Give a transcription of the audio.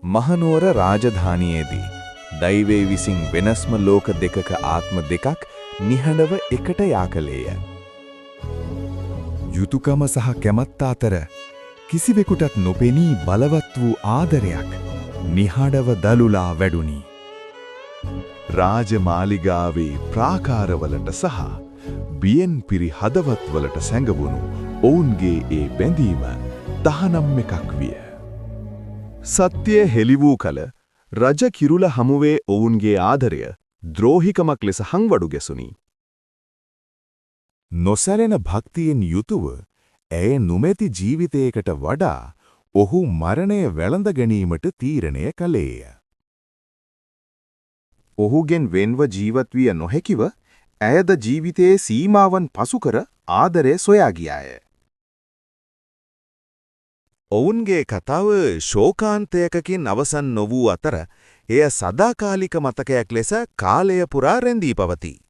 මහනුවර රාජධානියේදී දෛවයේ විසින් වෙනස්ම ලෝක දෙකක ආත්ම දෙකක් නිහඬව එකට යා කළේය. යුතුයකම සහ කැමැත්ත අතර කිසිවෙකුටත් නොපෙනී බලවත් වූ ආදරයක් නිහඬව දලුලා වැඩුණි. රාජමාලිගාවේ ප්‍රාකාරවලට සහ බියෙන් පිරි හදවත්වලට සැඟවුණු ඔවුන්ගේ ඒ බැඳීම තහනම් එකක් විය. සත්‍යය හෙළි වූ කල රජ කිරුළ හමුවේ ඔවුන්ගේ ආදරය ද්‍රෝහිකමක් ලෙස හංවඩු ගැසුණි. නොසැලෙන භක්තියෙන් යුතුව ඇය නොමැති ජීවිතයකට වඩා ඔහු මරණය වැළඳ ගැනීමට තීරණය කළේය. ඔහුගෙන් වෙන්ව ජීවත් විය නොහැකිව ඇයද ජීවිතයේ සීමාවන් පසුකර ආදරය සොයා ගියාය. ඔවුන්ගේ කතාව ශෝකාන්තයකකින් අවසන් නොවූ අතර එය සදාකාලික මතකයක් ලෙස කාලය පුරා රැඳී පවතී.